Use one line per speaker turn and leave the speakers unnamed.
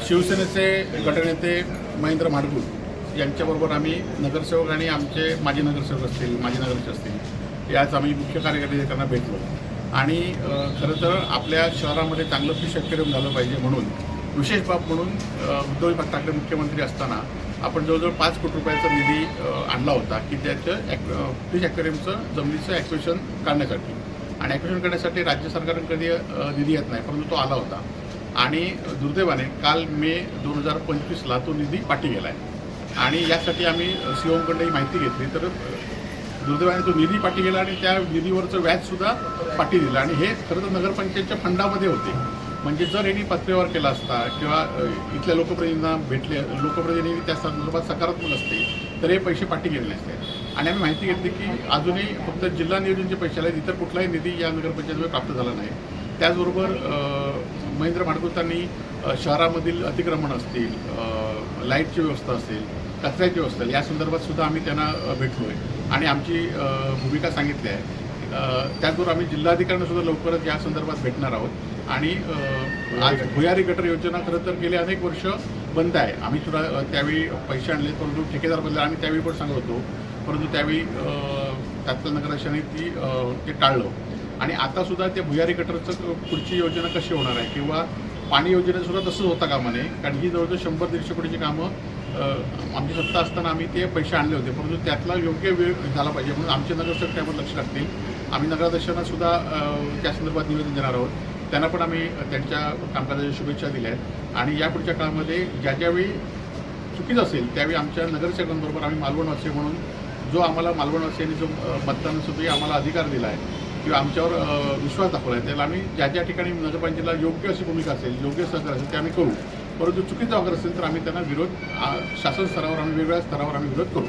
शिवसेनेचे गटनेते महेंद्र माडगूळ यांच्याबरोबर आम्ही नगरसेवक आणि आमचे माजी नगरसेवक असतील, माजी नगरसेवक असतील, याच आम्ही मुख्य कार्यकारी भेटलो आणि खरं तर आपल्या शहरामध्ये चांगलं फिश ॲक्वेरियम झालं पाहिजे म्हणून विशेष बाब म्हणून उद्धव ठाकरे मुख्यमंत्री असताना आपण जवळजवळ 5 कोटी रुपयाचा निधी आणला होता की त्याचं फिश ॲक्वेरियमचं जमिनीचं ॲक्विशन काढण्यासाठी आणि ॲक्विशन करण्यासाठी राज्य सरकारने कधी निधी येत नाही, परंतु तो आला होता आणि दुर्दैवाने काल मे 2025ला तो निधी पाठी गेला आहे आणि यासाठी आम्ही सीओकडे माहिती घेतली तर दुर्दैवाने तो निधी पाठी गेला आणि त्या निधीवरचं व्याजसुद्धा पाठी दिलं आणि हे खरं तर नगरपंचायतच्या फंडामध्ये होते. म्हणजे जर यांनी पत्रेवर केला असता किंवा इथल्या लोकप्रतिनिधींना भेटले, लोकप्रतिनिधी त्या संदर्भात सकारात्मक असते तर हे पैसे पाठी गेले नसते. आणि आम्ही माहिती घेतली की अजूनही फक्त जिल्हा नियोजनचे पैसे आले, इतर कुठलाही निधी या नगरपंचायतीमध्ये प्राप्त झाला नाही. त्याचबरोबर महेंद्र माडगूळांनी शहरामधील अतिक्रमण असतील, लाईटची व्यवस्था असेल, कचऱ्याची व्यवस्था या संदर्भात सुद्धा आम्ही त्यांना भेटलो आहे आणि आमची भूमिका सांगितली आहे. त्याचबरोबर आम्ही जिल्हाधिकाऱ्यांना सुद्धा लवकरच या संदर्भात भेटणार आहोत आणि आज भुयारी गटर योजना खरं तर गेले अनेक वर्ष बंद आहे. आम्ही सुद्धा त्यावेळी पैसे आणले, परंतु ठेकेदार बदलले आणि त्यावेळी पण सांगत होतो, परंतु त्यावेळी तात्काळ नगराध्यक्षांनी ते टाळलं आणि आतासुद्धा ते भुयारी गटरचं पुढची योजना कशी होणार आहे किंवा पाणी योजनेसुद्धा तसंच होता कामा नये, कारण ही जवळजवळ 100-150 कोटीची कामं आमची सत्ता असताना आम्ही ते पैसे आणले होते, परंतु त्यातला योग्य वेळ झाला पाहिजे म्हणून आमचे नगरसेवक त्यावर लक्ष राखतील. आम्ही नगराध्यक्षांना सुद्धा त्या संदर्भात निवेदन देणार आहोत. त्यांना पण आम्ही त्यांच्या कामकाजाच्या शुभेच्छा दिल्या आहेत आणि यापुढच्या काळामध्ये ज्यावेळी चुकीचं असेल त्यावेळी आमच्या नगरसेवकांबरोबर आम्ही मालवणवासी म्हणून जो आम्हाला मालवणवासियांनी जो मतदानासाठी आम्हाला अधिकार दिला आहे किंवा आमच्यावर विश्वास दाखवला आहे त्याला आम्ही ज्या ठिकाणी नगरपंचायतीला योग्य अशी भूमिका असेल, योग्य सहकार्य असेल ते आम्ही करू. परंतु चुकीचा वापर असेल तर आम्ही त्यांना विरोध शासन स्तरावर आम्ही वेगवेगळ्या स्तरावर आम्ही विरोध करू.